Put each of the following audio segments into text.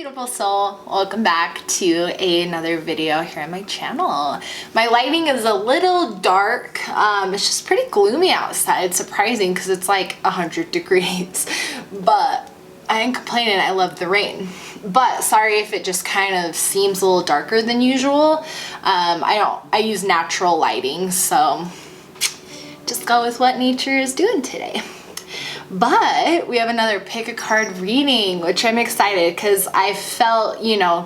beautiful soul, welcome back to another video here on my channel. My lighting is a little dark. It's just pretty gloomy outside. It's surprising because it's like 100 degrees, but I ain't complaining. I love the rain. But sorry if it just kind of seems a little darker than usual. I use natural lighting, so just go with what nature is doing today. But we have another pick a card reading, which I'm excited because I felt,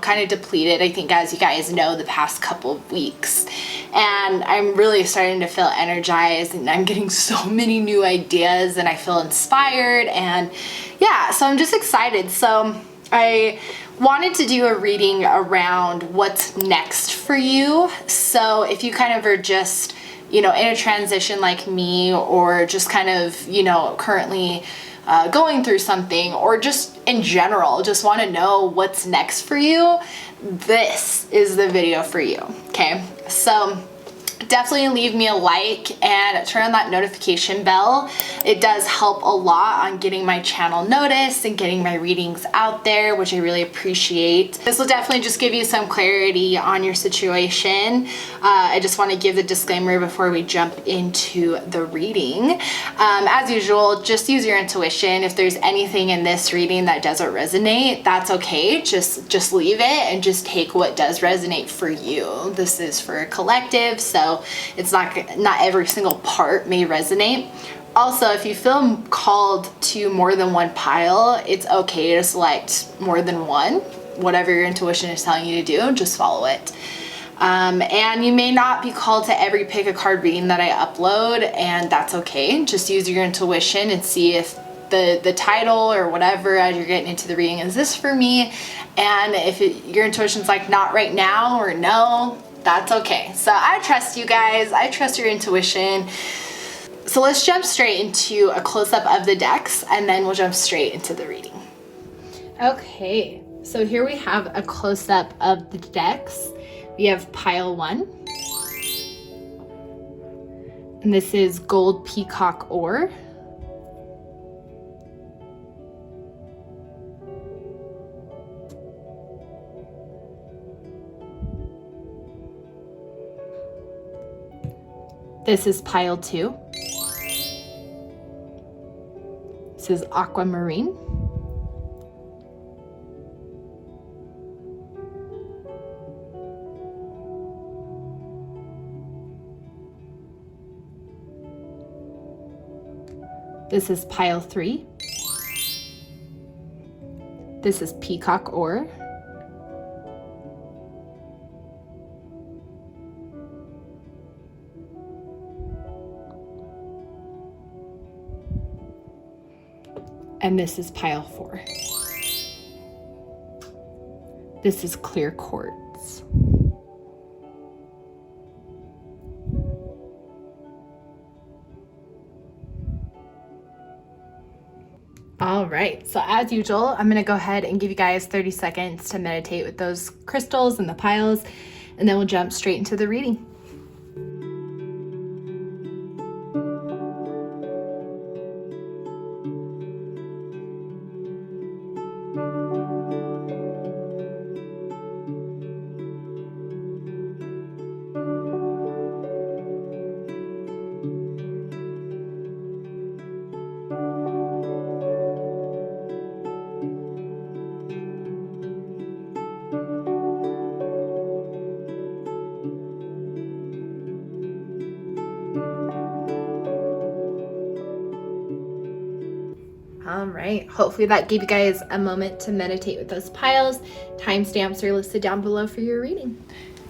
kind of depleted, I think, as you guys know, the past couple of weeks. And I'm really starting to feel energized, and I'm getting so many new ideas, and I feel inspired, and yeah, so I'm just excited. So I wanted to do a reading around what's next for you. So if you kind of are just in a transition like me, or just kind of, currently going through something, or just in general, just want to know what's next for you, this is the video for you, okay? So definitely leave me a like and turn on that notification bell. It does help a lot on getting my channel noticed and getting my readings out there, which I really appreciate. This will definitely just give you some clarity on your situation. I just want to give the disclaimer before we jump into the reading. As usual, just use your intuition. If there's anything in this reading that doesn't resonate, that's okay. Just leave it and just take what does resonate for you. This is for a collective, so it's not every single part may resonate. Also, if you feel called to more than one pile, it's okay to select more than one. Whatever your intuition is telling you to do, just follow it. And you may not be called to every pick a card reading that I upload, and that's okay. Just use your intuition and see if the title or whatever as you're getting into the reading, is this for me? And if your intuition's like not right now or no, that's okay. So I trust you guys. I trust your intuition. So let's jump straight into a close-up of the decks, and then we'll jump straight into the reading. Okay, so here we have a close-up of the decks. We have pile 1. And this is gold peacock ore. This is pile 2. This is aquamarine. This is pile 3. This is peacock ore. And this is pile 4. This is clear quartz. All right, so as usual, I'm gonna go ahead and give you guys 30 seconds to meditate with those crystals and the piles, and then we'll jump straight into the reading. All right, hopefully that gave you guys a moment to meditate with those piles. Timestamps are listed down below for your reading.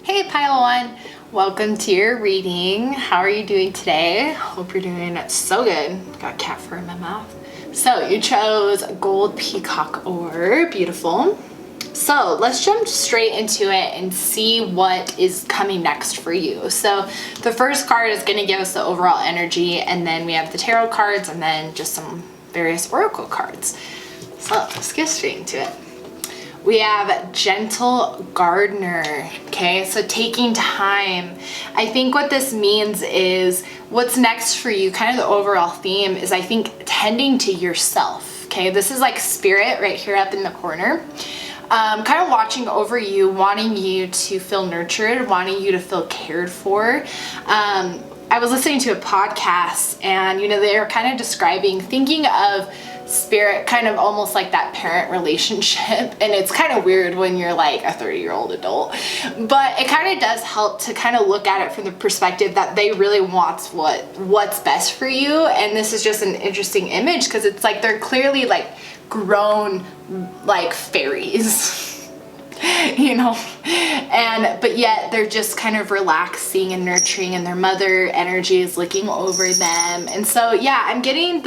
Hey, pile 1, welcome to your reading. How are you doing today? Hope you're doing so good. Got cat fur in my mouth. So you chose gold peacock ore, beautiful. So let's jump straight into it and see what is coming next for you. So the first card is going to give us the overall energy, and then we have the tarot cards, and then just some various oracle cards. So let's get straight into it. We have gentle gardener. Okay, so taking time. I think what this means is what's next for you, kind of the overall theme is, I think, tending to yourself. Okay, this is like spirit right here up in the corner. kind of watching over you, wanting you to feel nurtured, wanting you to feel cared for. I was listening to a podcast, and they were kind of describing, thinking of spirit kind of almost like that parent relationship. And it's kind of weird when you're like a 30-year-old adult, but it kind of does help to kind of look at it from the perspective that they really want what's best for you. And this is just an interesting image because it's like they're clearly like grown like fairies. But yet they're just kind of relaxing and nurturing, and their mother energy is looking over them. And so yeah, I'm getting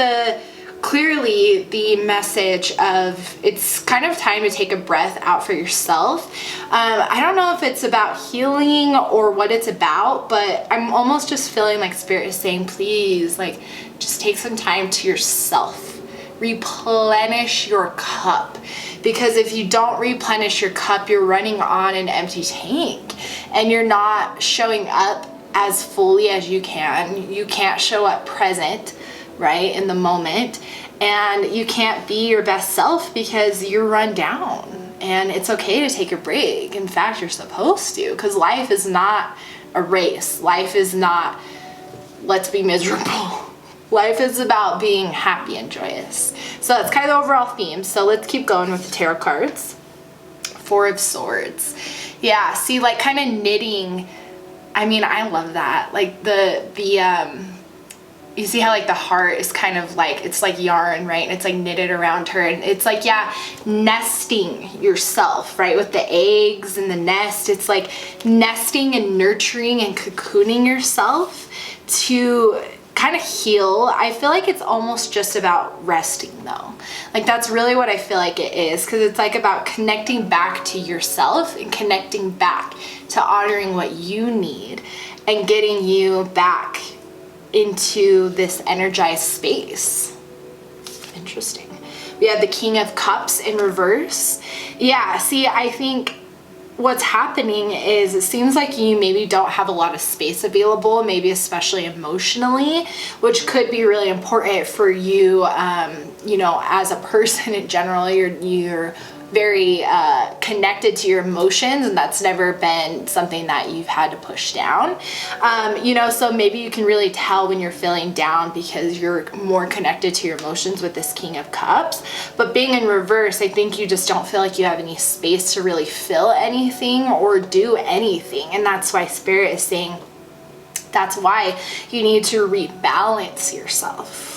clearly the message of it's kind of time to take a breath out for yourself. I don't know if it's about healing or what it's about, but I'm almost just feeling like spirit is saying, please, like, just take some time to yourself. Replenish your cup. Because if you don't replenish your cup, you're running on an empty tank and you're not showing up as fully as you can. You can't show up present, right, in the moment, and you can't be your best self because you're run down. And it's okay to take a break. In fact, you're supposed to, because life is not a race. Life is not, let's be miserable. Life is about being happy and joyous. So that's kind of the overall theme. So let's keep going with the tarot cards. Four of Swords. Yeah, see, like kind of knitting. I mean, I love that. Like you see how like the heart is kind of like, it's like yarn, right? And it's like knitted around her. And it's like, yeah, nesting yourself, right? With the eggs and the nest. It's like nesting and nurturing and cocooning yourself to kind of heal. I feel like it's almost just about resting though. Like that's really what I feel like it is, because it's like about connecting back to yourself and connecting back to honoring what you need and getting you back into this energized space. Interesting. We have the King of Cups in reverse. Yeah, see, I think what's happening is it seems like you maybe don't have a lot of space available, maybe especially emotionally, which could be really important for you, as a person in general. You're very connected to your emotions, and that's never been something that you've had to push down. So maybe you can really tell when you're feeling down because you're more connected to your emotions with this King of Cups. But being in reverse, I think you just don't feel like you have any space to really feel anything or do anything. And that's why Spirit is saying that's why you need to rebalance yourself.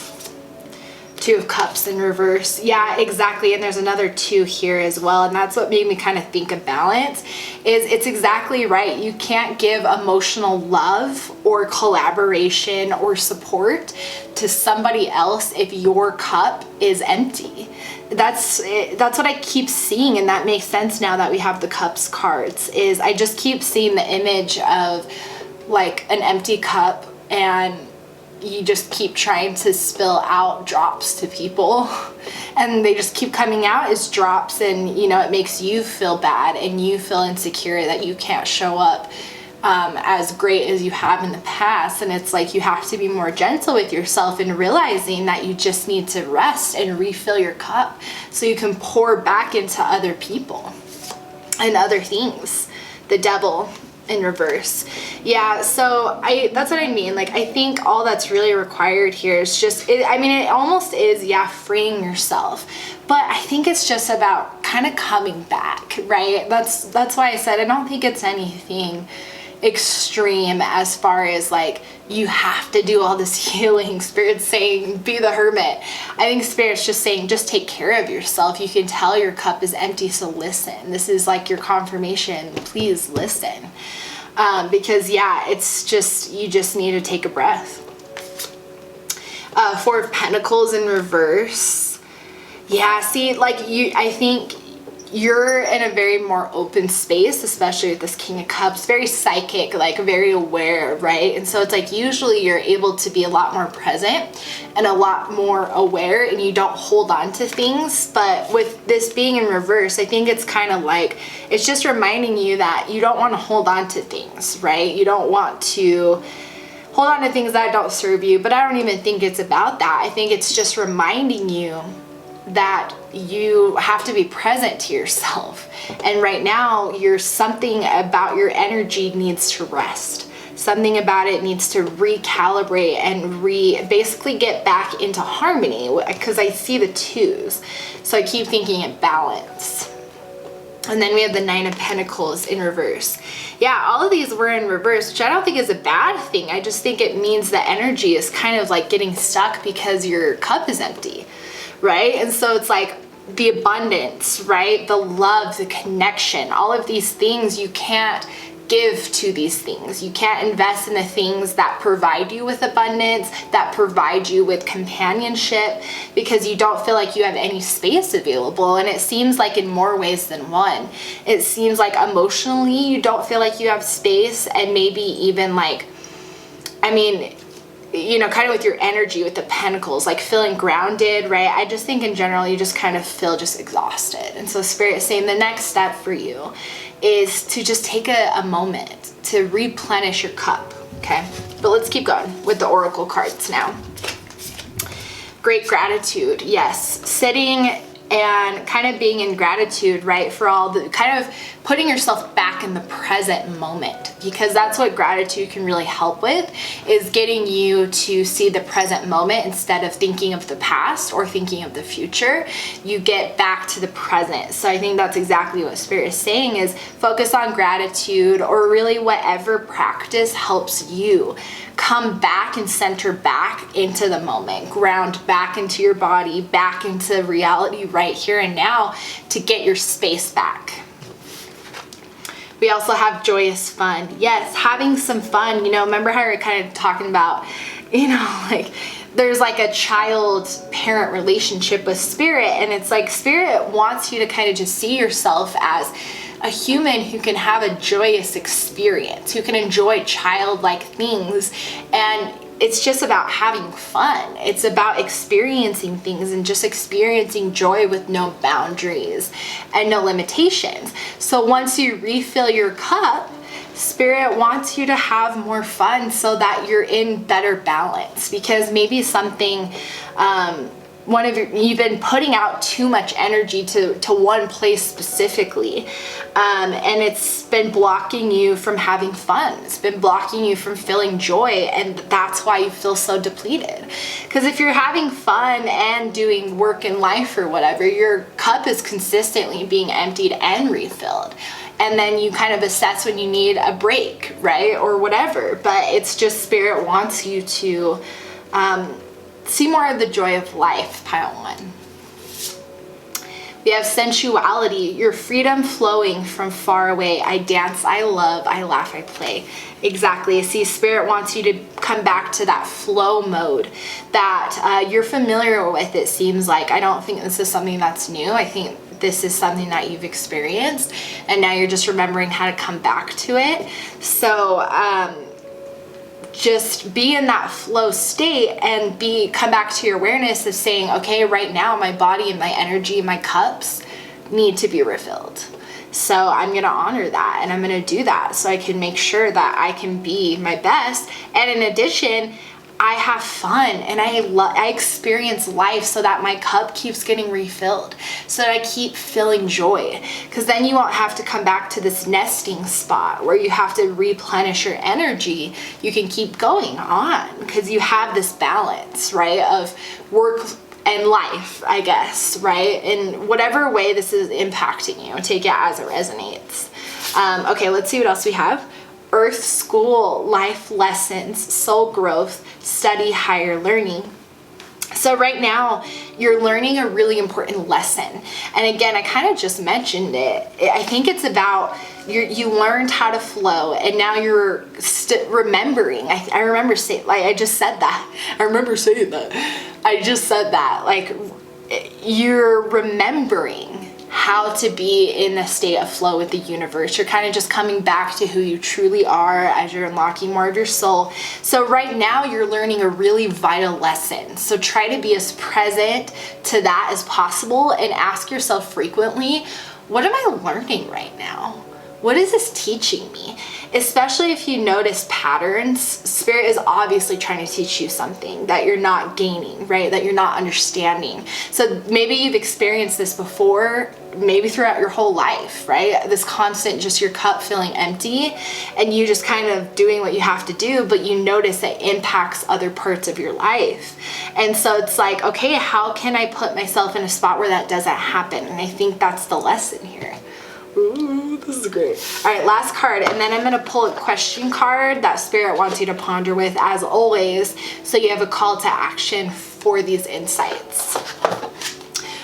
Two of Cups in reverse. Yeah, exactly. And there's another two here as well. And that's what made me kind of think of balance. It's exactly right. You can't give emotional love or collaboration or support to somebody else if your cup is empty. That's what I keep seeing, and that makes sense now that we have the Cups cards. Is I just keep seeing the image of like an empty cup, and you just keep trying to spill out drops to people, and they just keep coming out as drops, and it makes you feel bad and you feel insecure that you can't show up as great as you have in the past. And it's like you have to be more gentle with yourself and realizing that you just need to rest and refill your cup so you can pour back into other people and other things. The Devil in reverse. Yeah, so that's what I mean. Like, I think all that's really required here is just, it almost is, yeah, freeing yourself. But I think it's just about kind of coming back, right? That's why I said I don't think it's anything extreme as far as like you have to do all this healing. Spirit's saying be the hermit. I think Spirit's just saying just take care of yourself. You can tell your cup is empty, so listen. This is like your confirmation. Please listen. Because yeah, it's just, you just need to take a breath. Four of Pentacles in reverse. Yeah, see, like I think you're in a very more open space, especially with this King of Cups, very psychic, like very aware, right? And so it's like usually you're able to be a lot more present and a lot more aware, and you don't hold on to things. But with this being in reverse, I think it's kind of like, it's just reminding you that you don't want to hold on to things, right? You don't want to hold on to things that don't serve you. But I don't even think it's about that. I think it's just reminding you that you have to be present to yourself. And right now, something about your energy needs to rest. Something about it needs to recalibrate and basically get back into harmony, because I see the twos. So I keep thinking in balance. And then we have the Nine of Pentacles in reverse. Yeah, all of these were in reverse, which I don't think is a bad thing. I just think it means the energy is kind of like getting stuck because your cup is empty, right? And so it's like the abundance, right? The love, the connection, all of these things you can't give to these things. You can't invest in the things that provide you with abundance, that provide you with companionship, because you don't feel like you have any space available. And it seems like in more ways than one. It seems like emotionally you don't feel like you have space, and maybe even like, I mean, you know, kind of with your energy with the pentacles, like feeling grounded, right? I just think in general, you just kind of feel just exhausted. And so Spirit is saying the next step for you is to just take a moment to replenish your cup, okay? But let's keep going with the oracle cards now. Great gratitude, yes. Sitting and kind of being in gratitude, right, for all the kind of putting yourself back in the present moment, because that's what gratitude can really help with, is getting you to see the present moment instead of thinking of the past or thinking of the future. You get back to the present. So I think that's exactly what Spirit is saying, is focus on gratitude, or really whatever practice helps you come back and center back into the moment, ground back into your body, back into reality right here and now, to get your space back. We also have joyous fun. Yes, having some fun. You know, remember how we were kind of talking about, you know, like there's like a child-parent relationship with Spirit, and it's like Spirit wants you to kind of just see yourself as a human who can have a joyous experience, who can enjoy childlike things. And it's just about having fun. It's about experiencing things and just experiencing joy with no boundaries and no limitations. So once you refill your cup, Spirit wants you to have more fun so that you're in better balance, because maybe something, you've been putting out too much energy to one place specifically, and it's been blocking you from having fun. It's been blocking you from feeling joy, and that's why you feel so depleted. Because if you're having fun and doing work in life or whatever, your cup is consistently being emptied and refilled. And then you kind of assess when you need a break, right? Or whatever. But it's just Spirit wants you to see more of the joy of life, pile one. We have sensuality, your freedom flowing from far away. I dance, I love, I laugh, I play. Exactly. See, Spirit wants you to come back to that flow mode that you're familiar with, it seems like. I don't think this is something that's new. I think this is something that you've experienced, and now you're just remembering how to come back to it. So, just be in that flow state and come back to your awareness of saying, okay, right now my body and my energy, my cups need to be refilled. So I'm going to honor that, and I'm going to do that so I can make sure that I can be my best. And in addition, I have fun and I experience life so that my cup keeps getting refilled, so that I keep feeling joy. Because then you won't have to come back to this nesting spot where you have to replenish your energy. You can keep going on because you have this balance, right, of work and life, I guess, right? In whatever way this is impacting you, take it as it resonates. Okay, let's see what else we have. Earth, school, life lessons, soul growth, study, higher learning. So right now you're learning a really important lesson. And again, I kind of just mentioned it. I think it's about you learned how to flow, and now you're remembering. I remember saying, like, I just said that. I remember saying that. I just said that. Like, you're remembering how to be in a state of flow with the universe. You're kind of just coming back to who you truly are as you're unlocking more of your soul. So right now you're learning a really vital lesson. So try to be as present to that as possible, and ask yourself frequently, what am I learning right now? what is this teaching me? Especially if you notice patterns, Spirit is obviously trying to teach you something that you're not gaining, right? That you're not understanding. So maybe you've experienced this before, maybe throughout your whole life, right? This constant, just your cup feeling empty and you just kind of doing what you have to do, but you notice that impacts other parts of your life. And so it's like, okay, how can I put myself in a spot where that doesn't happen? And I think that's the lesson here. Ooh, this is great. All right, last card, and then I'm going to pull a question card that Spirit wants you to ponder with, as always, so you have a call to action for these insights.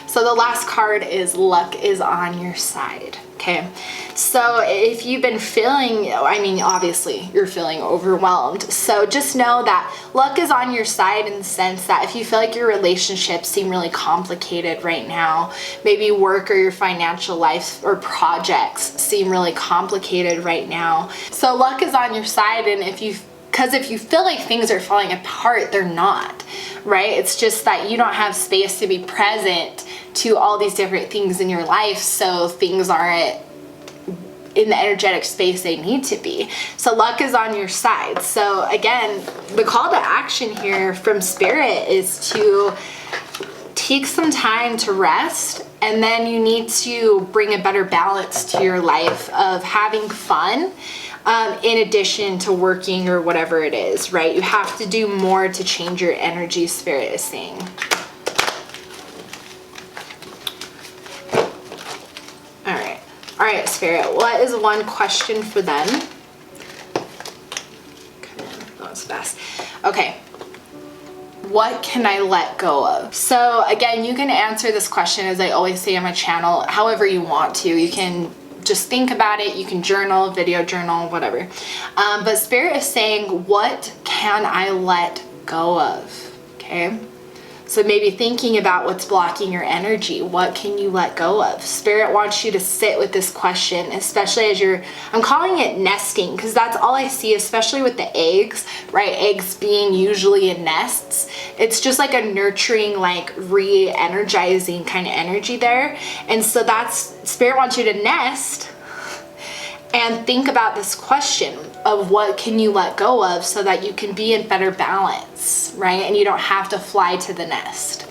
So the last card is luck is on your side. Okay, so if you've been feeling, I mean, obviously you're feeling overwhelmed. So just know that luck is on your side in the sense that if you feel like your relationships seem really complicated right now, maybe work or your financial life or projects seem really complicated right now. So luck is on your side, and because if you feel like things are falling apart, they're not, right? It's just that you don't have space to be present to all these different things in your life, so things aren't in the energetic space they need to be. So luck is on your side. So again, the call to action here from Spirit is to take some time to rest, and then you need to bring a better balance to your life of having fun in addition to working or whatever it is, right? You have to do more to change your energy, Spirit is saying. All right, Spirit, what is one question for them? Okay, that was fast. Okay, what can I let go of? So again, you can answer this question, as I always say on my channel, however you want to. You can just think about it, you can journal, video journal, whatever. But Spirit is saying, what can I let go of? Okay. So maybe thinking about what's blocking your energy. What can you let go of? Spirit wants you to sit with this question, especially as I'm calling it nesting, because that's all I see, especially with the eggs, right? Eggs being usually in nests. It's just like a nurturing, like re-energizing kind of energy there. And so Spirit wants you to nest and think about this question of what can you let go of so that you can be in better balance, right? And you don't have to fly to the nest.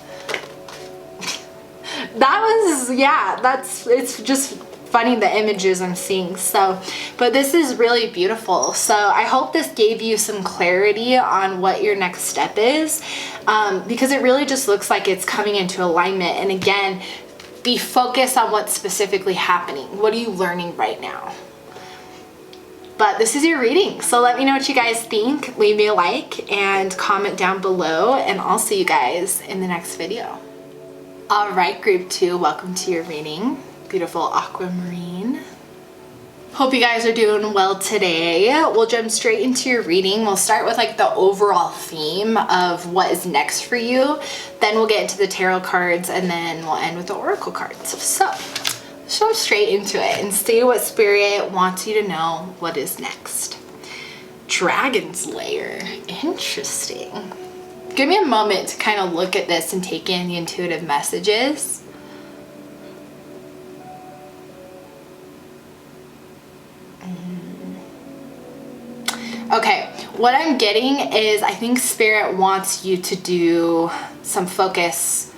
It's just funny, the images I'm seeing. So, but this is really beautiful. So I hope this gave you some clarity on what your next step is, because it really just looks like it's coming into alignment. And again, be focused on what's specifically happening. What are you learning right now? But this is your reading. So let me know what you guys think. Leave me a like and comment down below, and I'll see you guys in the next video. All right, group 2, welcome to your reading. Beautiful aquamarine. Hope you guys are doing well today. We'll jump straight into your reading. We'll start with like the overall theme of what is next for you. Then we'll get into the tarot cards, and then we'll end with the oracle cards. So let's jump straight into it and see what Spirit wants you to know what is next. Dragon's Lair. Interesting. Give me a moment to kind of look at this and take in the intuitive messages. Okay, what I'm getting is I think Spirit wants you to do some focus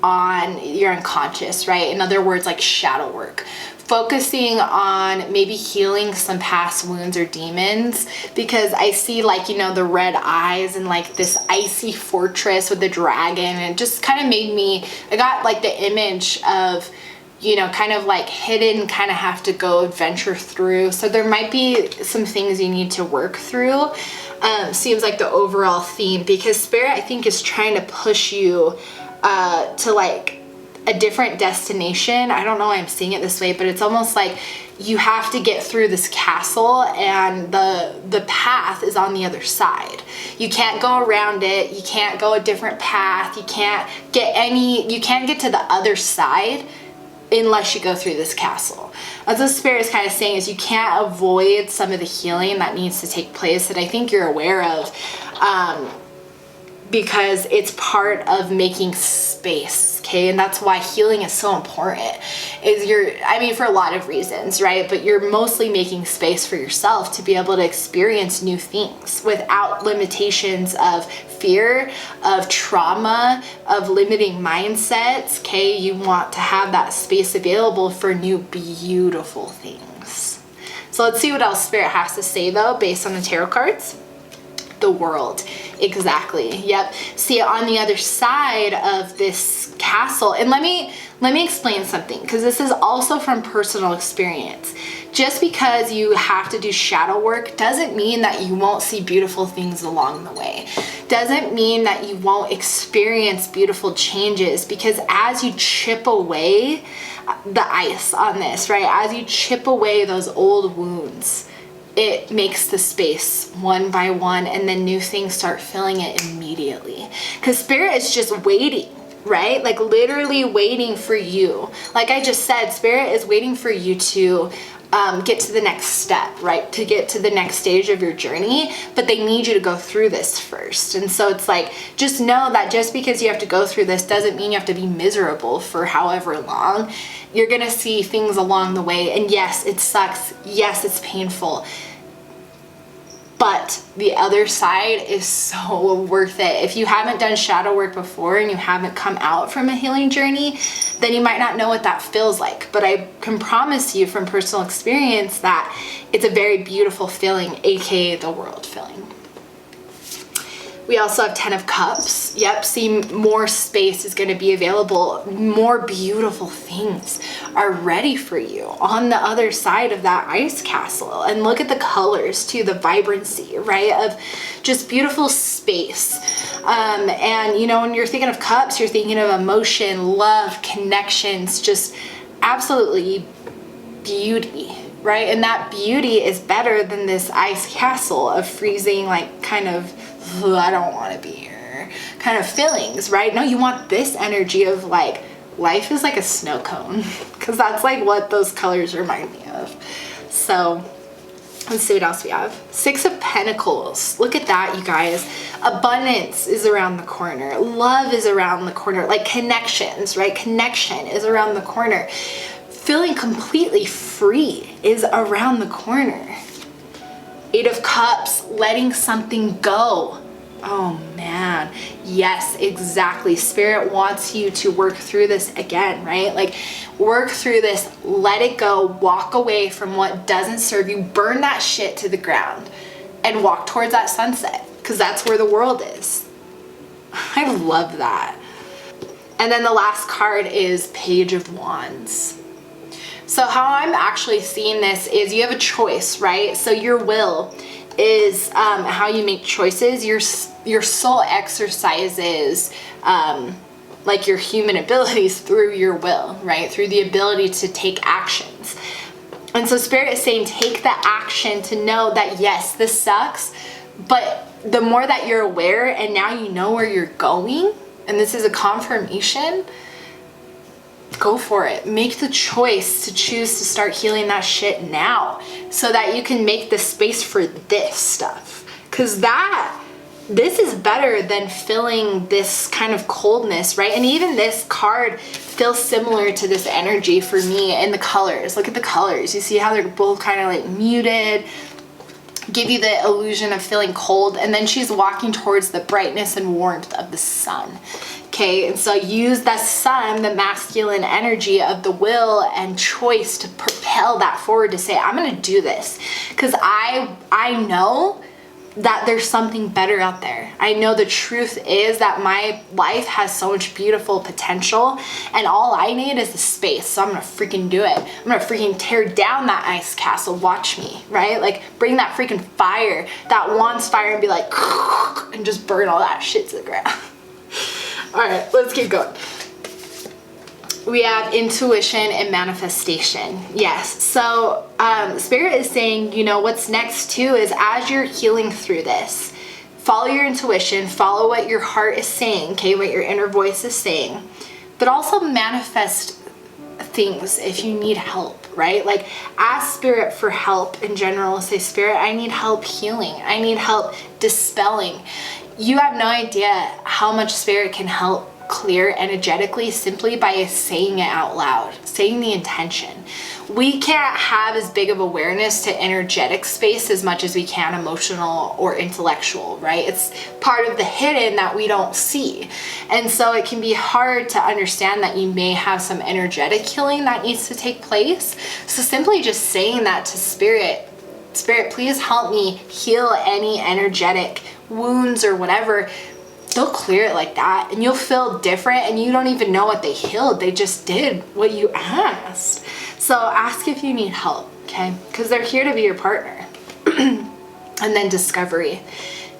on your unconscious, right? In other words, like shadow work. Focusing on maybe healing some past wounds or demons, because I see like, you know, the red eyes and like this icy fortress with the dragon, and it just kind of made me, I got like the image of, you know, kind of like hidden, kind of have to go adventure through. So there might be some things you need to work through. Seems like the overall theme, because Spirit, I think, is trying to push you to like a different destination. I don't know why I'm seeing it this way, but it's almost like you have to get through this castle, and the path is on the other side. You can't go around it. You can't go a different path. You can't get to the other side unless you go through this castle. As the Spirit is kind of saying, is you can't avoid some of the healing that needs to take place that I think you're aware of. because it's part of making space, okay? And that's why healing is so important, is for a lot of reasons, right? But you're mostly making space for yourself to be able to experience new things without limitations of fear, of trauma, of limiting mindsets, okay? You want to have that space available for new, beautiful things. So let's see what else Spirit has to say though, based on the tarot cards. The World. Exactly. Yep. See, on the other side of this castle, and let me explain something, because this is also from personal experience. Just because you have to do shadow work doesn't mean that you won't see beautiful things along the way. Doesn't mean that you won't experience beautiful changes, because as you chip away the ice on this, right? As you chip away those old wounds, it makes the space one by one, and then new things start filling it immediately. Because Spirit is just waiting, right? Like literally waiting for you. Like I just said, Spirit is waiting for you to get to the next step, right? To get to the next stage of your journey, but they need you to go through this first. And so it's like, just know that just because you have to go through this doesn't mean you have to be miserable for however long. You're gonna see things along the way, and yes, it sucks. Yes, it's painful. But the other side is so worth it. If you haven't done shadow work before and you haven't come out from a healing journey, then you might not know what that feels like. But I can promise you from personal experience that it's a very beautiful feeling, aka the World feeling. We also have 10 of Cups. Yep, see, more space is going to be available. More beautiful things are ready for you on the other side of that ice castle. And look at the colors too, the vibrancy, right, of just beautiful space. And you know, when you're thinking of cups, you're thinking of emotion, love, connections, just absolutely beauty, right? And that beauty is better than this ice castle of freezing, like kind of, I don't want to be here kind of feelings, right? No, you want this energy of like, life is like a snow cone, because that's like what those colors remind me of. So let's see what else we have. 6 of Pentacles. Look at that, you guys. Abundance is around the corner. Love is around the corner. Like connections, right? Connection is around the corner. Feeling completely free is around the corner. 8 of Cups, letting something go. Oh man, yes, exactly. Spirit wants you to work through this again, right? Like work through this, let it go, walk away from what doesn't serve you, burn that shit to the ground and walk towards that sunset, because that's where the world is. I love that. And then the last card is Page of Wands. So how I'm actually seeing this is you have a choice, right? So your will is how you make choices. Your soul exercises like your human abilities through your will, right? Through the ability to take actions. And so Spirit is saying take the action to know that yes, this sucks, but the more that you're aware and now you know where you're going, and this is a confirmation, go for it. Make the choice to choose to start healing that shit now so that you can make the space for this stuff. Because this is better than feeling this kind of coldness, right? And even this card feels similar to this energy for me in the colors. Look at the colors. You see how they're both kind of like muted, give you the illusion of feeling cold, and then she's walking towards the brightness and warmth of the sun. Okay, and so use the sun, the masculine energy of the will and choice to propel that forward, to say, I'm gonna do this because I know that there's something better out there. I know the truth is that my life has so much beautiful potential and all I need is the space. So I'm gonna freaking do it. I'm gonna freaking tear down that ice castle. Watch me, right? Like bring that freaking fire, that Wands fire, and be like, and just burn all that shit to the ground. All right, let's keep going. We have intuition and manifestation. Yes, so Spirit is saying, you know, what's next too is as you're healing through this, follow your intuition, follow what your heart is saying, okay, what your inner voice is saying, but also manifest things if you need help, right? Like ask spirit for help in general. Say, spirit, I need help healing. I need help dispelling. You have no idea how much spirit can help clear energetically simply by saying it out loud, saying the intention. We can't have as big of awareness to energetic space as much as we can emotional or intellectual, right? It's part of the hidden that we don't see. And so it can be hard to understand that you may have some energetic healing that needs to take place. So simply just saying that to spirit, spirit, please help me heal any energetic wounds or whatever. They'll clear it like that, and you'll feel different, and you don't even know what they healed. They just did what you asked. So ask if you need help, okay? Because they're here to be your partner. And then discovery.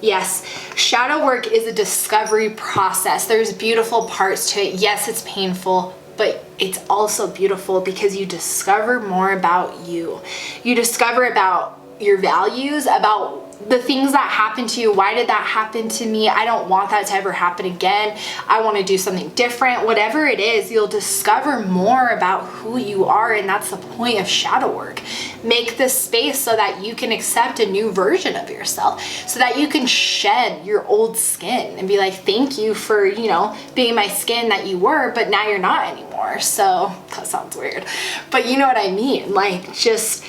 Yes, shadow work is a discovery process. There's beautiful parts to it. Yes, it's painful, but it's also beautiful because you discover more about you. You discover about your values, about the things that happened to you. Why did that happen to me? I don't want that to ever happen again. I want to do something different. Whatever it is, you'll discover more about who you are, and that's the point of shadow work. Make this space so that you can accept a new version of yourself, so that you can shed your old skin and be like, thank you for, you know, being my skin that you were, but now you're not anymore. So that sounds weird, but you know what I mean? Like, just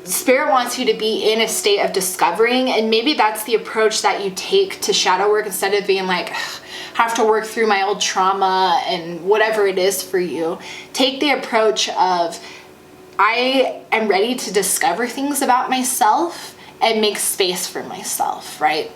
spirit wants you to be in a state of discovering, and maybe that's the approach that you take to shadow work instead of being like, have to work through my old trauma and whatever it is for you. Take the approach of, I am ready to discover things about myself and make space for myself, right?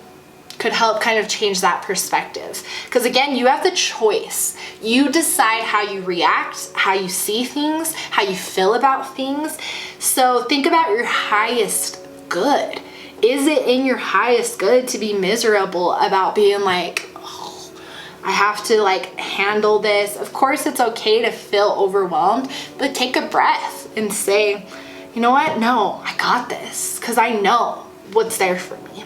Could help kind of change that perspective. Because again, you have the choice. You decide how you react, how you see things, how you feel about things. So think about your highest good. Is it in your highest good to be miserable about being like, oh, I have to like handle this? Of course it's okay to feel overwhelmed, but take a breath and say, you know what? No, I got this, because I know what's there for me.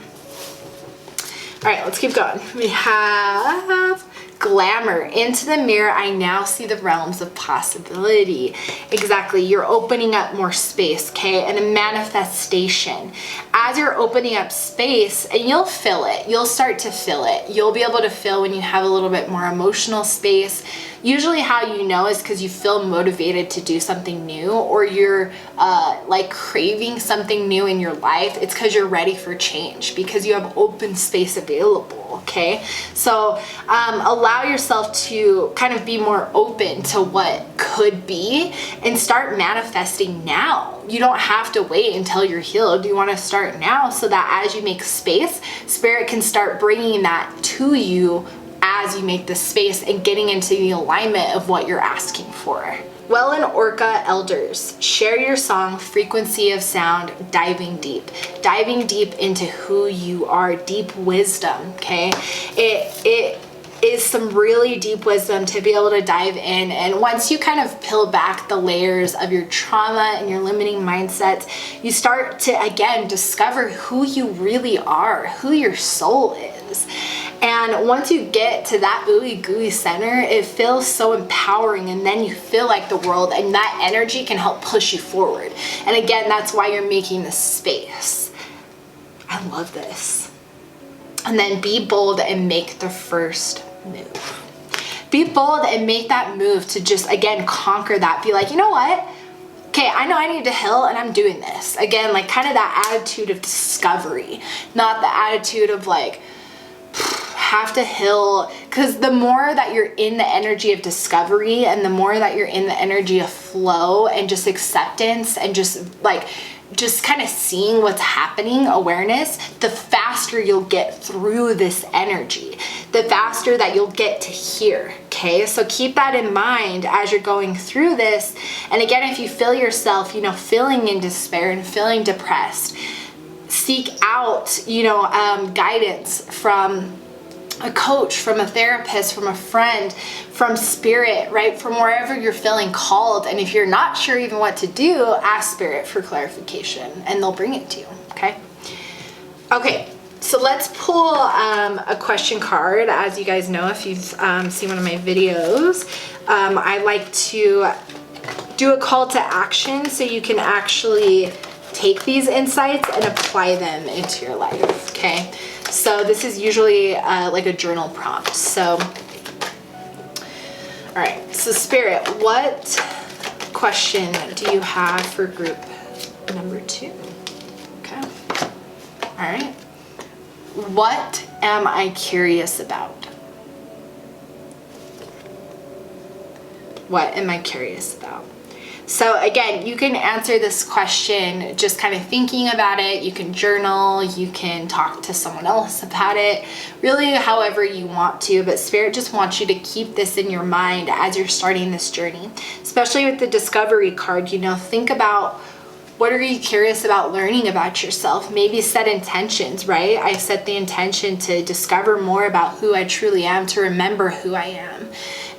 All right, let's keep going. We have glamour. Into the mirror, I now see the realms of possibility. Exactly, you're opening up more space, okay? And a manifestation. As you're opening up space, and you'll feel it, you'll start to feel it. You'll be able to feel when you have a little bit more emotional space. Usually how you know is because you feel motivated to do something new, or you're like craving something new in your life. It's because you're ready for change, because you have open space available, okay? So allow yourself to kind of be more open to what could be and start manifesting now. You don't have to wait until you're healed. You want to start now so that as you make space, spirit can start bringing that to you as you make the space and getting into the alignment of what you're asking for. Well, in Orca elders, share your song, frequency of sound, diving deep into who you are, deep wisdom, okay? It is some really deep wisdom to be able to dive in. And once you kind of peel back the layers of your trauma and your limiting mindsets, you start to, again, discover who you really are, who your soul is. And once you get to that ooey gooey center, it feels so empowering, and then you feel like the world, and that energy can help push you forward. And again, that's why you're making this space. I love this. And then be bold and make the first move. Be bold and make that move to just, again, conquer that. Be like, you know what? Okay, I know I need to heal, and I'm doing this. Again, like kind of that attitude of discovery, not the attitude of like, have to heal. Because the more that you're in the energy of discovery, and the more that you're in the energy of flow and just acceptance and just kind of seeing what's happening, awareness, the faster you'll get through this energy, the faster that you'll get to here, okay? So keep that in mind as you're going through this. And again, if you feel yourself, feeling in despair and feeling depressed, seek out, guidance from a coach, from a therapist, from a friend, from spirit, right? From wherever you're feeling called. And if you're not sure even what to do, ask spirit for clarification and they'll bring it to you, okay? Okay, so let's pull a question card. As you guys know, if you've seen one of my videos, I like to do a call to action so you can actually take these insights and apply them into your life, okay? So this is usually like a journal prompt. So, all right, so Spirit, what question do you have for group number 2? Okay, all right. What am I curious about? What am I curious about? So again, you can answer this question just kind of thinking about it. You can journal, you can talk to someone else about it, really however you want to, but Spirit just wants you to keep this in your mind as you're starting this journey. Especially with the discovery card, you know, think about what are you curious about learning about yourself? Maybe set intentions, right? I set the intention to discover more about who I truly am, to remember who I am.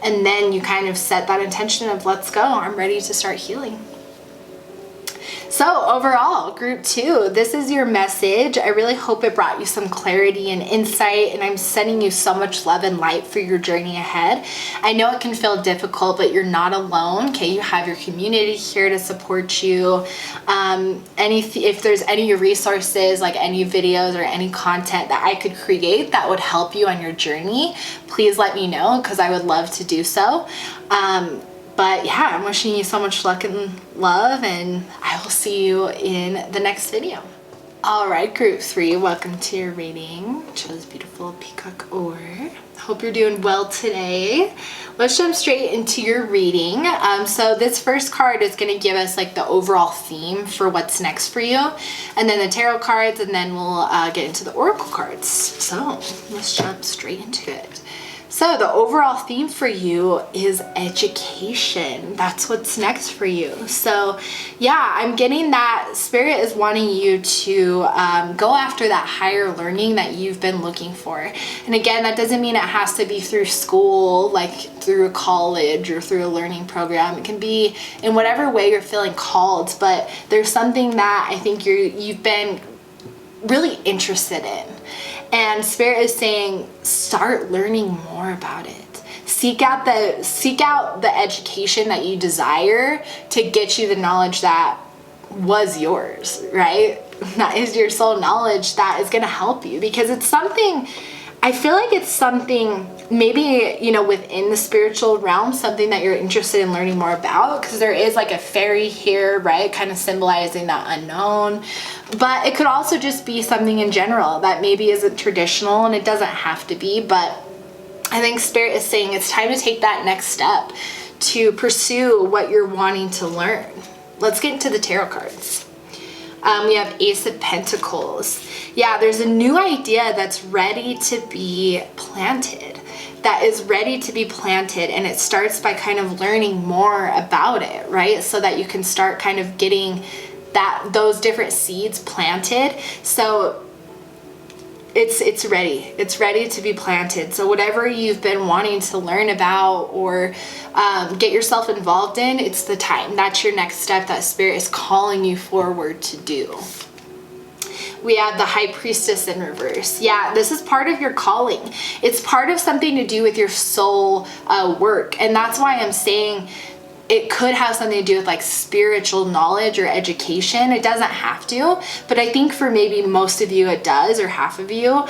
And then you kind of set that intention of let's go, I'm ready to start healing. So overall, group 2, this is your message. I really hope it brought you some clarity and insight, and I'm sending you so much love and light for your journey ahead. I know it can feel difficult, but you're not alone, okay? You have your community here to support you. If there's any resources, like any videos or any content that I could create that would help you on your journey, please let me know, because I would love to do so. But yeah, I'm wishing you so much luck and love, and I will see you in the next video. All right, group 3, welcome to your reading. Chose beautiful peacock ore. Hope you're doing well today. Let's jump straight into your reading. So this first card is going to give us like the overall theme for what's next for you, and then the tarot cards, and then we'll get into the oracle cards. So let's jump straight into it. So the overall theme for you is education. That's what's next for you. So yeah, I'm getting that Spirit is wanting you to go after that higher learning that you've been looking for. And again, that doesn't mean it has to be through school, like through a college or through a learning program. It can be in whatever way you're feeling called, but there's something that I think you've been really interested in. And Spirit is saying, start learning more about it. Seek out the education that you desire to get you the knowledge that was yours, right? That is your soul knowledge that is going to help you, because it's something, I feel like it's something maybe, you know, within the spiritual realm, something that you're interested in learning more about, because there is like a fairy here, right? Kind of symbolizing that unknown. But it could also just be something in general that maybe isn't traditional, and it doesn't have to be. But I think Spirit is saying it's time to take that next step to pursue what you're wanting to learn. Let's get into the tarot cards. We have Ace of Pentacles. Yeah, there's a new idea that's ready to be planted. That is ready to be planted, and it starts by kind of learning more about it, right? So that you can start kind of getting those different seeds planted. So it's ready. It's ready to be planted. So whatever you've been wanting to learn about or get yourself involved in, it's the time. That's your next step that Spirit is calling you forward to do. We have the High Priestess in reverse. Yeah, this is part of your calling. It's part of something to do with your soul work. And that's why I'm saying it could have something to do with like spiritual knowledge or education. It doesn't have to, but I think for maybe most of you it does, or half of you,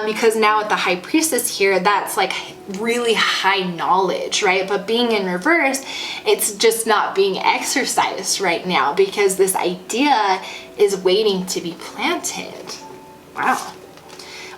because now with the High Priestess here, that's like really high knowledge, right? But being in reverse, it's just not being exercised right now, because this idea is waiting to be planted. Wow.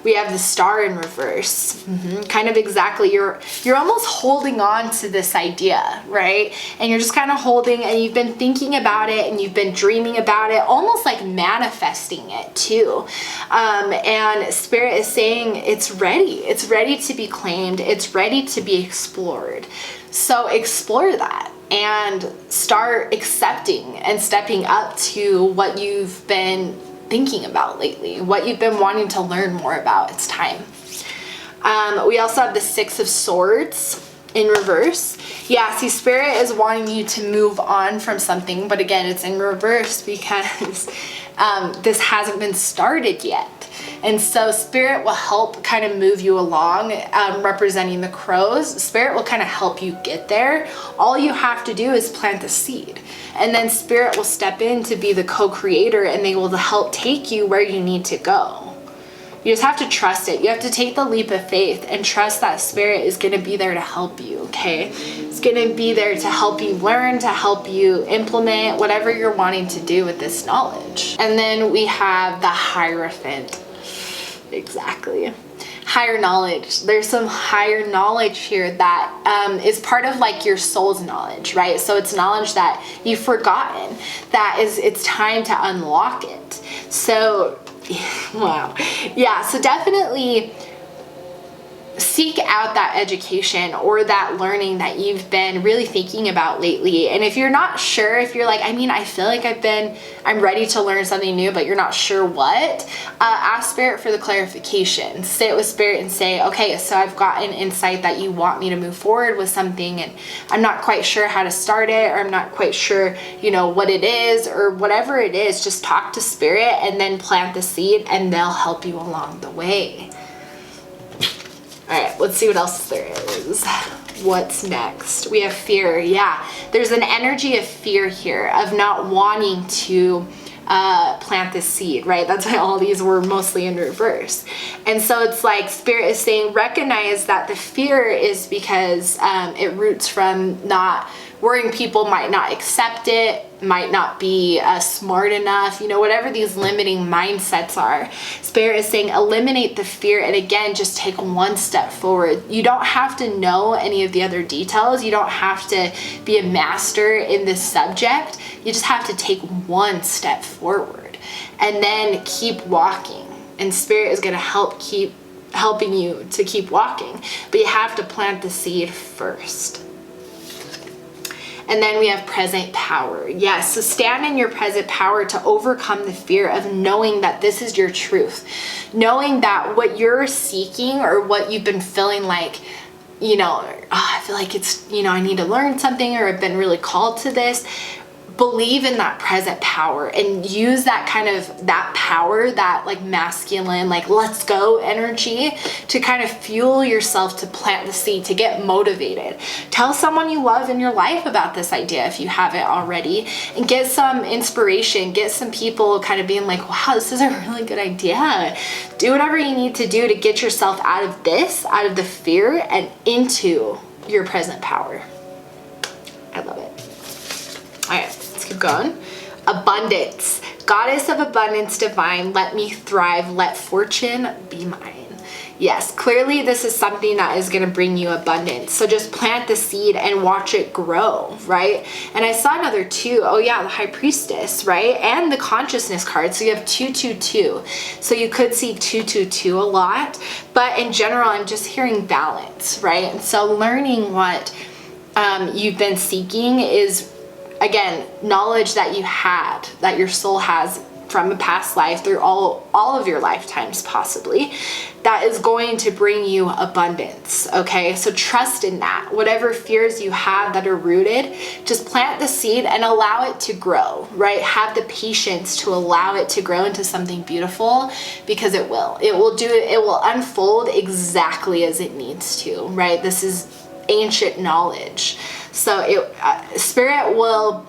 We have the Star in reverse. Kind of exactly, you're almost holding on to this idea, right? And you're just kind of holding, and you've been thinking about it, and you've been dreaming about it, almost like manifesting it too. And Spirit is saying it's ready to be claimed, it's ready to be explored. So explore that and start accepting and stepping up to what you've been thinking about lately, what you've been wanting to learn more about. It's time. We also have the Six of Swords in reverse. Yeah, see, Spirit is wanting you to move on from something, but again, it's in reverse because this hasn't been started yet. And so spirit will help kind of move you along, representing the crows. Spirit will kind of help you get there. All you have to do is plant the seed. And then spirit will step in to be the co-creator, and they will help take you where you need to go. You just have to trust it. You have to take the leap of faith and trust that spirit is going to be there to help you, okay? It's going to be there to help you learn, to help you implement whatever you're wanting to do with this knowledge. And then we have the Hierophant. Exactly. Higher knowledge. There's some higher knowledge here that is part of like your soul's knowledge, right? So it's knowledge that you've forgotten, that is, it's time to unlock it. So wow. Yeah, so definitely seek out that education or that learning that you've been really thinking about lately. And if you're not sure, if you're like, I mean, I feel like I'm ready to learn something new, but you're not sure what, ask spirit for the clarification. Sit with spirit and say, okay, so I've got an insight that you want me to move forward with something, and I'm not quite sure how to start it, or I'm not quite sure, you know, what it is, or whatever it is. Just talk to spirit and then plant the seed, and they'll help you along the way. All right, let's see what else there is. What's next? We have fear. Yeah, there's an energy of fear here, of not wanting to plant this seed, right? That's why all these were mostly in reverse. And so it's like spirit is saying, recognize that the fear is because it roots from not worrying people might not accept it, might not be smart enough, you know, whatever these limiting mindsets are. Spirit is saying eliminate the fear, and again, just take one step forward. You don't have to know any of the other details. You don't have to be a master in this subject. You just have to take one step forward and then keep walking. And spirit is going to keep helping you to keep walking, but you have to plant the seed first. And then we have present power. Yes, so stand in your present power to overcome the fear of knowing that this is your truth. Knowing that what you're seeking, or what you've been feeling like, you know, I feel like it's, you know, I need to learn something, or I've been really called to this. Believe in that present power and use that kind of, that power, that like masculine, like let's go energy to kind of fuel yourself to plant the seed, to get motivated. Tell someone you love in your life about this idea if you haven't already, and get some inspiration, get some people kind of being like, wow, this is a really good idea. Do whatever you need to do to get yourself out of this, out of the fear, and into your present power. I love it. All right, let's keep going. Abundance. Goddess of abundance divine, let me thrive, let fortune be mine. Yes, clearly this is something that is going to bring you abundance. So just plant the seed and watch it grow, right? And I saw another two. Oh yeah, the High Priestess, right? And the Consciousness card. So you have 222. So you could see 222 a lot, but in general, I'm just hearing balance, right? And so learning what you've been seeking is, again, knowledge that you had, that your soul has from a past life, through all of your lifetimes possibly, that is going to bring you abundance, okay? So trust in that. Whatever fears you have that are rooted, just plant the seed and allow it to grow, right? Have the patience to allow it to grow into something beautiful, because it will. It will unfold exactly as it needs to, right? This is ancient knowledge. So spirit will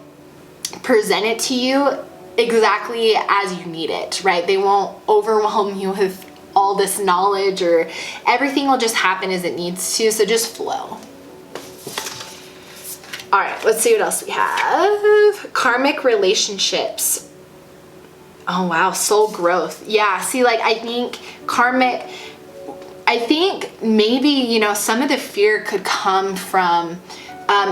present it to you exactly as you need it, right? They won't overwhelm you with all this knowledge, or everything will just happen as it needs to. So just flow. All right, let's see what else we have. Karmic relationships. Oh wow, soul growth. Yeah, see, like I think maybe, you know, some of the fear could come from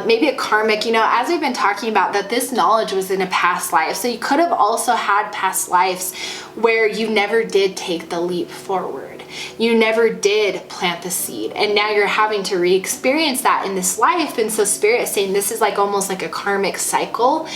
maybe a karmic, you know, as we've been talking about, that this knowledge was in a past life. So you could have also had past lives where you never did take the leap forward. You never did plant the seed, and now you're having to re-experience that in this life. And so spirit is saying this is like almost like a karmic cycle,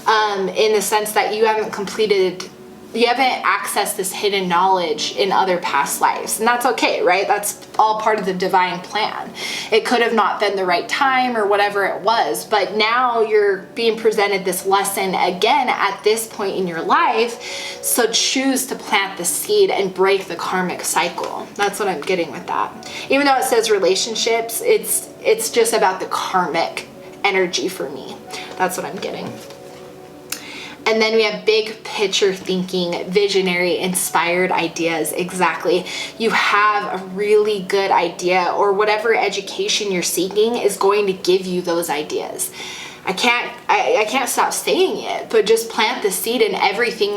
in the sense that you haven't completed accessed this hidden knowledge in other past lives, and that's okay, right? That's all part of the divine plan. It could have not been the right time or whatever it was, but now you're being presented this lesson again at this point in your life, so choose to plant the seed and break the karmic cycle. That's what I'm getting with that. Even though it says relationships, it's just about the karmic energy for me. That's what I'm getting. And then we have big picture thinking, visionary, inspired ideas. Exactly. You have a really good idea, or whatever education you're seeking is going to give you those ideas. I can't stop saying it, but just plant the seed and everything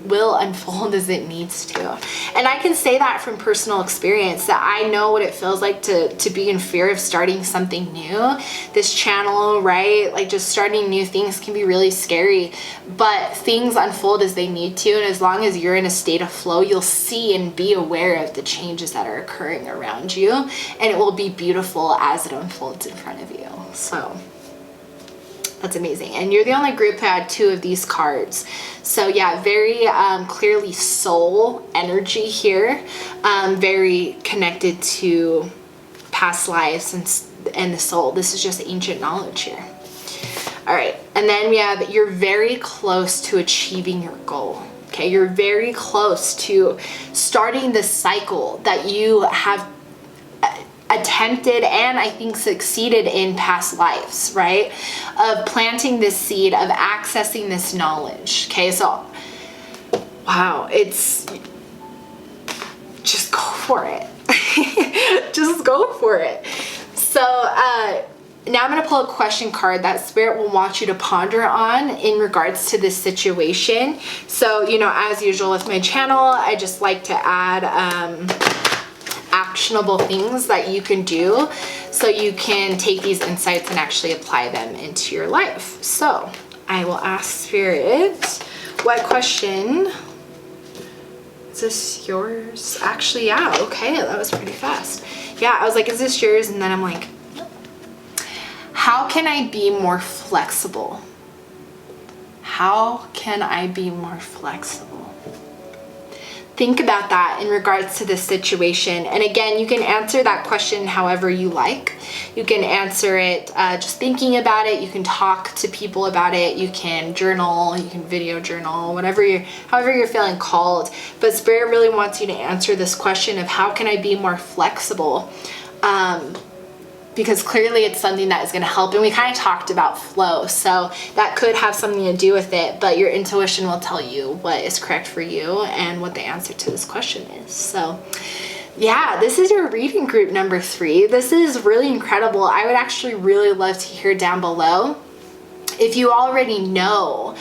will unfold as it needs to. And I can say that from personal experience, that I know what it feels like to be in fear of starting something new. This channel, right? Like just starting new things can be really scary, but things unfold as they need to. And as long as you're in a state of flow, you'll see and be aware of the changes that are occurring around you, and it will be beautiful as it unfolds in front of you. So that's amazing. And you're the only group who had 2 of these cards. So yeah, very clearly soul energy here. Very connected to past lives and the soul. This is just ancient knowledge here. All right. And then we have, you're very close to achieving your goal. Okay. You're very close to starting the cycle that you have attempted and I think succeeded in past lives, right? Of planting this seed, of accessing this knowledge. Okay, so wow, it's just go for it. Just go for it. So now I'm going to pull a question card that Spirit will want you to ponder on in regards to this situation. So, you know, as usual with my channel, I just like to add actionable things that you can do so you can take these insights and actually apply them into your life. So I will ask Spirit, what question is this yours? Actually, yeah, okay, that was pretty fast. Yeah, I was like, is this yours? And then I'm like, how can I be more flexible? How can I be more flexible? Think about that in regards to this situation. And again, you can answer that question however you like. You can answer it just thinking about it. You can talk to people about it. You can journal, you can video journal, however you're feeling called. But Spirit really wants you to answer this question of how can I be more flexible? Because clearly it's something that is going to help. And we kind of talked about flow, so that could have something to do with it, but your intuition will tell you what is correct for you and what the answer to this question is. So yeah, this is your reading group number 3. This is really incredible. I would actually really love to hear down below if you already know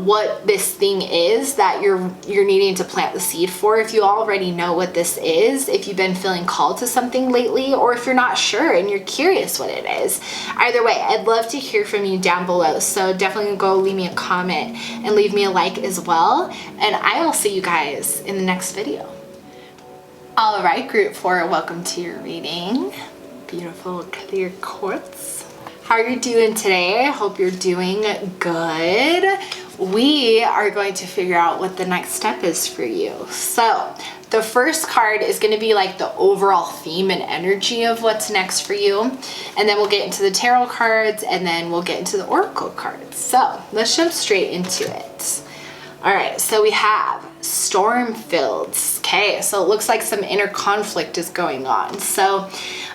what this thing is that you're needing to plant the seed for. If you already know what this is, if you've been feeling called to something lately, or if you're not sure and you're curious what it is. Either way, I'd love to hear from you down below. So definitely go leave me a comment and leave me a like as well. And I will see you guys in the next video. All right, group 4, welcome to your reading. Beautiful clear quartz. How are you doing today? I hope you're doing good. We are going to figure out what the next step is for you. So the first card is going to be like the overall theme and energy of what's next for you. And then we'll get into the tarot cards, and then we'll get into the oracle cards. So let's jump straight into it. All right, so we have storm-filled. Okay, so it looks like some inner conflict is going on. So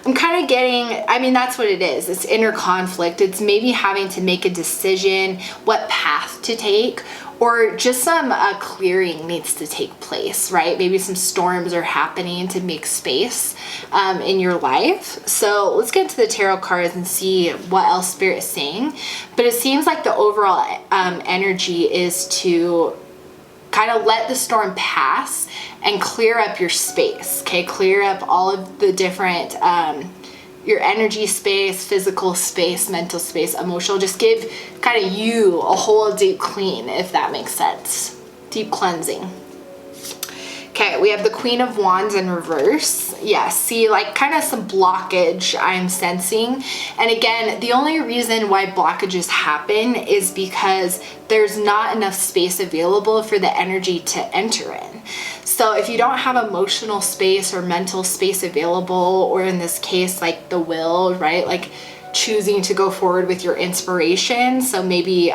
I'm kind of getting, I mean, that's what it is. It's inner conflict. It's maybe having to make a decision, what path to take, or just some clearing needs to take place, right? Maybe some storms are happening to make space in your life. So let's get into the tarot cards and see what else Spirit is saying. But it seems like the overall energy is to kind of let the storm pass and clear up your space, okay? Clear up all of the different, your energy space, physical space, mental space, emotional. Just give kind of you a whole deep clean, if that makes sense. Deep cleansing. Okay, we have the Queen of Wands in reverse. Yeah, see, like kind of some blockage I'm sensing. And again, the only reason why blockages happen is because there's not enough space available for the energy to enter in. So if you don't have emotional space or mental space available, or in this case, like the will, right? Like choosing to go forward with your inspiration. So maybe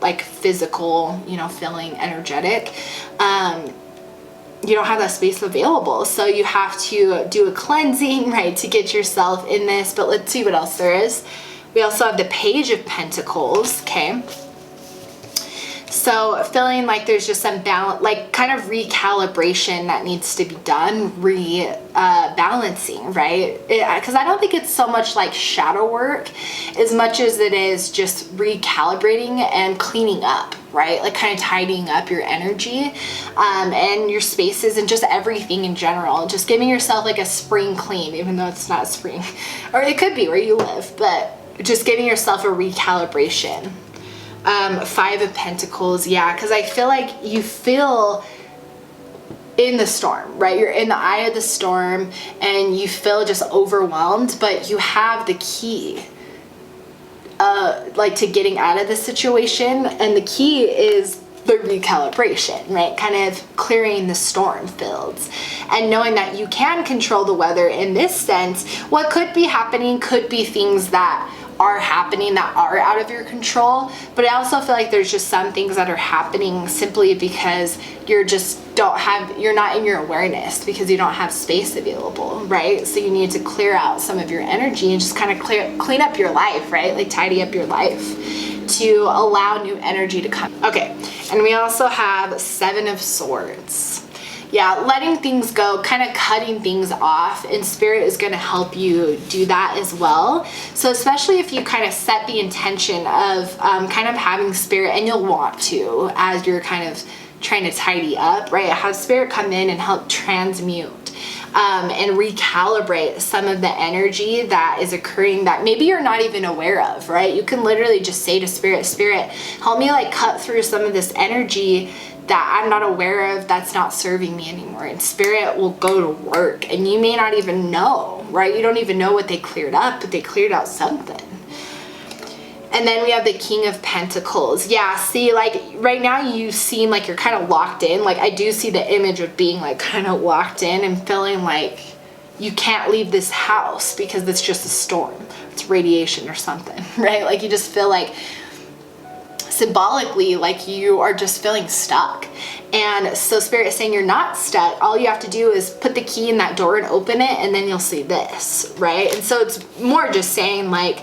like physical, you know, feeling energetic. You don't have that space available. So you have to do a cleansing, right, to get yourself in this. But let's see what else there is. We also have the Page of Pentacles, okay? So feeling like there's just some balance, like kind of recalibration that needs to be done, balancing, right? Because I don't think it's so much like shadow work as much as it is just recalibrating and cleaning up, right? Like kind of tidying up your energy and your spaces and just everything in general. Just giving yourself like a spring clean, even though it's not spring, or it could be where you live, but just giving yourself a recalibration. Five of Pentacles, yeah, because I feel like you feel in the storm, right? You're in the eye of the storm and you feel just overwhelmed, but you have the key like to getting out of the situation, and the key is the recalibration, right? Kind of clearing the storm fields and knowing that you can control the weather in this sense. What could be happening could be things that are happening that are out of your control, but I also feel like there's just some things that are happening simply because you're not in your awareness because you don't have space available, right? So you need to clear out some of your energy and just kind of clean up your life, right? Like tidy up your life to allow new energy to come. Okay, and we also have Seven of Swords. Yeah, letting things go, kind of cutting things off, and Spirit is going to help you do that as well. So especially if you kind of set the intention of kind of having Spirit, and you'll want to as you're kind of trying to tidy up, right? Have Spirit come in and help transmute and recalibrate some of the energy that is occurring that maybe you're not even aware of, right? You can literally just say to Spirit, Spirit, help me like cut through some of this energy that I'm not aware of, that's not serving me anymore. And Spirit will go to work, and you may not even know, right? You don't even know what they cleared up, but they cleared out something. And then we have the King of Pentacles. Yeah, see, like right now you seem like you're kind of locked in. Like I do see the image of being like kind of locked in and feeling like you can't leave this house because it's just a storm. It's radiation or something, right? Like you just feel like symbolically like you are just feeling stuck. And so Spirit is saying you're not stuck. All you have to do is put the key in that door and open it, and then you'll see this, right? And so it's more just saying like,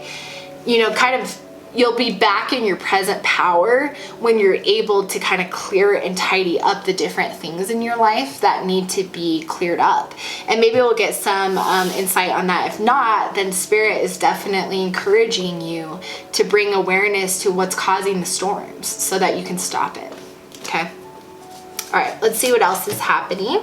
you know, kind of you'll be back in your present power when you're able to kind of clear and tidy up the different things in your life that need to be cleared up. And maybe we'll get some insight on that. If not, then Spirit is definitely encouraging you to bring awareness to what's causing the storms so that you can stop it. Okay. All right, let's see what else is happening.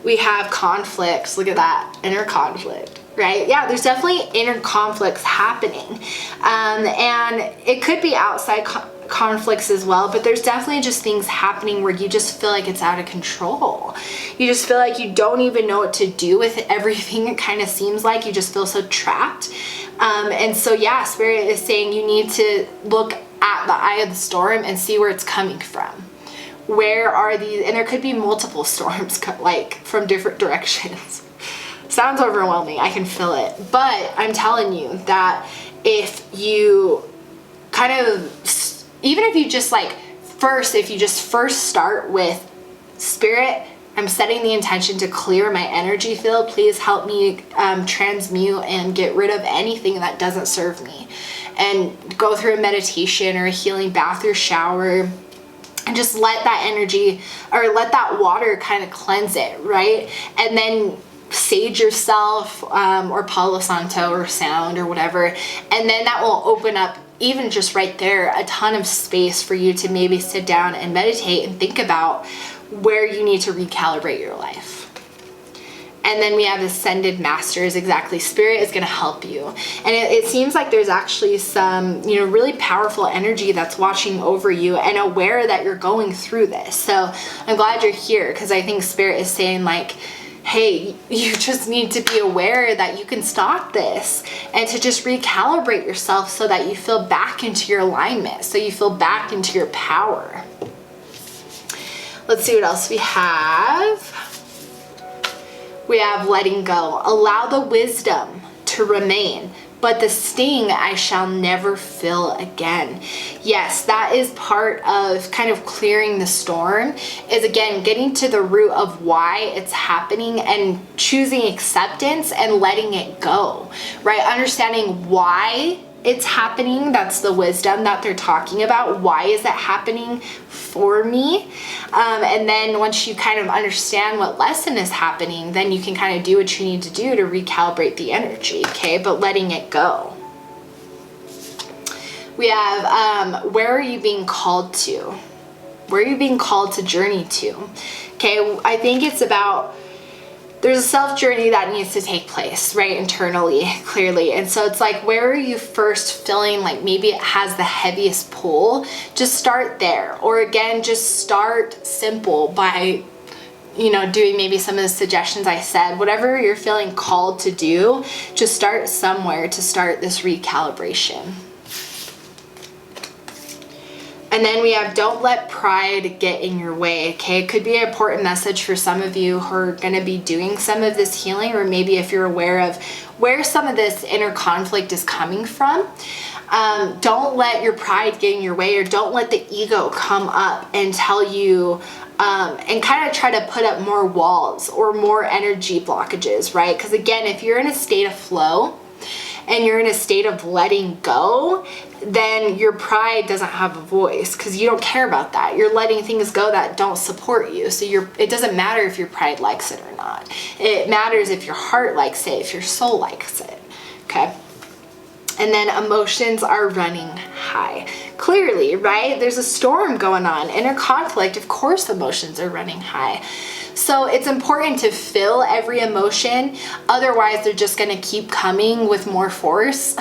We have conflicts. Look at that, inner conflict. Right? Yeah, there's definitely inner conflicts happening. And it could be outside conflicts as well, but there's definitely just things happening where you just feel like it's out of control. You just feel like you don't even know what to do with everything. It kind of seems like you just feel so trapped. And so, yeah, Spirit is saying you need to look at the eye of the storm and see where it's coming from. Where are these? And there could be multiple storms like from different directions. Sounds overwhelming, I can feel it, but I'm telling you that if you kind of, even if you just like if you just first start with Spirit, I'm setting the intention to clear my energy field. Please help me transmute and get rid of anything that doesn't serve me, and go through a meditation or a healing bath or shower and just let that energy or let that water kind of cleanse it, right? And then sage yourself or Palo Santo or sound or whatever, and then that will open up, even just right there, a ton of space for you to maybe sit down and meditate and think about where you need to recalibrate your life. And then we have Ascended Masters. Exactly. Spirit is going to help you. And it seems like there's actually some, you know, really powerful energy that's watching over you and aware that you're going through this. So I'm glad you're here, because I think Spirit is saying like, hey, you just need to be aware that you can stop this and to just recalibrate yourself so that you feel back into your alignment, so you feel back into your power. Let's see what else we have. We have letting go. Allow the wisdom to remain, but the sting I shall never feel again. Yes, that is part of kind of clearing the storm, is again getting to the root of why it's happening and choosing acceptance and letting it go, right? Understanding why it's happening. That's the wisdom that they're talking about. Why is that happening for me? And then once you kind of understand what lesson is happening, then you can kind of do what you need to do to recalibrate the energy, okay? But letting it go. We have, where are you being called to? Where are you being called to journey to? Okay, I think it's about, there's a self journey that needs to take place, right? Internally, clearly. And so it's like, where are you first feeling like maybe it has the heaviest pull? Just start there. Or again, just start simple by, you know, doing maybe some of the suggestions I said. Whatever you're feeling called to do, just start somewhere to start this recalibration. And then we have, don't let pride get in your way, okay? It could be an important message for some of you who are going to be doing some of this healing, or maybe if you're aware of where some of this inner conflict is coming from. Don't let your pride get in your way, or don't let the ego come up and tell you, and kind of try to put up more walls or more energy blockages, right? Because again, if you're in a state of flow, and you're in a state of letting go, then your pride doesn't have a voice, because you don't care about that. You're letting things go that don't support you. So it doesn't matter if your pride likes it or not. It matters if your heart likes it, if your soul likes it, okay? And then emotions are running high. Clearly, right? There's a storm going on. Inner conflict, of course emotions are running high. So it's important to feel every emotion. Otherwise, they're just going to keep coming with more force.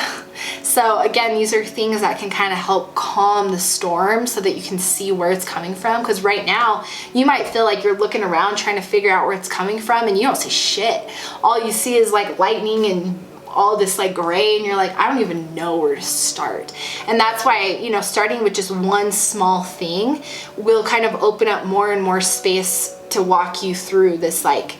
So again, these are things that can kind of help calm the storm so that you can see where it's coming from. Because right now, you might feel like you're looking around trying to figure out where it's coming from, and you don't see shit. All you see is like lightning and all this like gray, and you're like, I don't even know where to start. And that's why, you know, starting with just one small thing will kind of open up more and more space to walk you through this, like,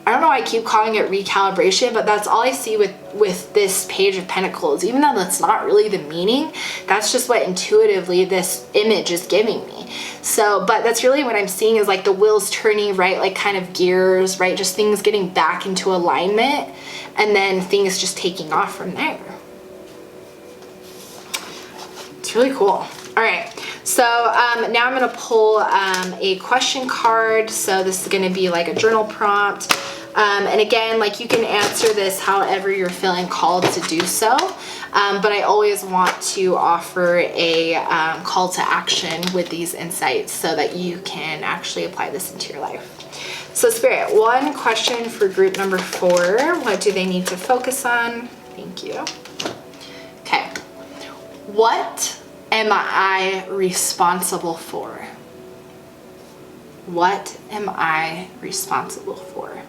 I don't know why I keep calling it recalibration, but that's all I see with this Page of Pentacles. Even though that's not really the meaning, that's just what intuitively this image is giving me. So, but that's really what I'm seeing is like the wheels turning, right? Like kind of gears, right? Just things getting back into alignment, and then things just taking off from there. It's really cool. All right, so now I'm going to pull a question card. So this is going to be like a journal prompt. And again, like you can answer this however you're feeling called to do so. But I always want to offer a call to action with these insights so that you can actually apply this into your life. So Spirit, one question for group number 4. What do they need to focus on? Thank you. Okay. What am I responsible for? What am I responsible for?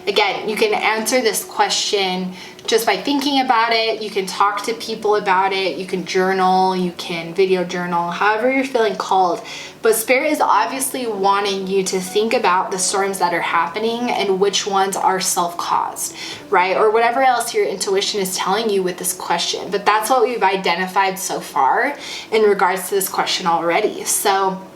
Again, you can answer this question just by thinking about it. You can talk to people about it. You can journal, you can video journal, however you're feeling called. But Spirit is obviously wanting you to think about the storms that are happening and which ones are self-caused, right? Or whatever else your intuition is telling you with this question. But that's what we've identified so far in regards to this question already. So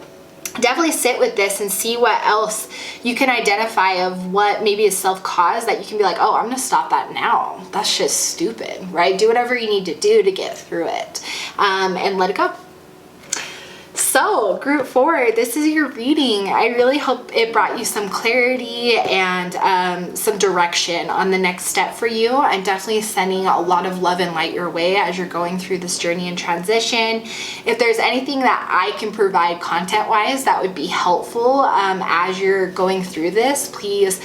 definitely sit with this and see what else you can identify of what maybe is self-caused that you can be like, oh, I'm gonna stop that now. That's just stupid, right? Do whatever you need to do to get through it, and let it go. So group 4, this is your reading. I really hope it brought you some clarity and some direction on the next step for you. I'm definitely sending a lot of love and light your way as you're going through this journey and transition. If there's anything that I can provide content-wise that would be helpful as you're going through this, please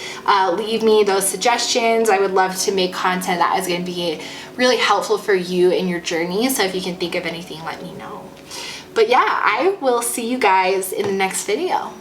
leave me those suggestions. I would love to make content that is going to be really helpful for you in your journey. So if you can think of anything, let me know. But yeah, I will see you guys in the next video.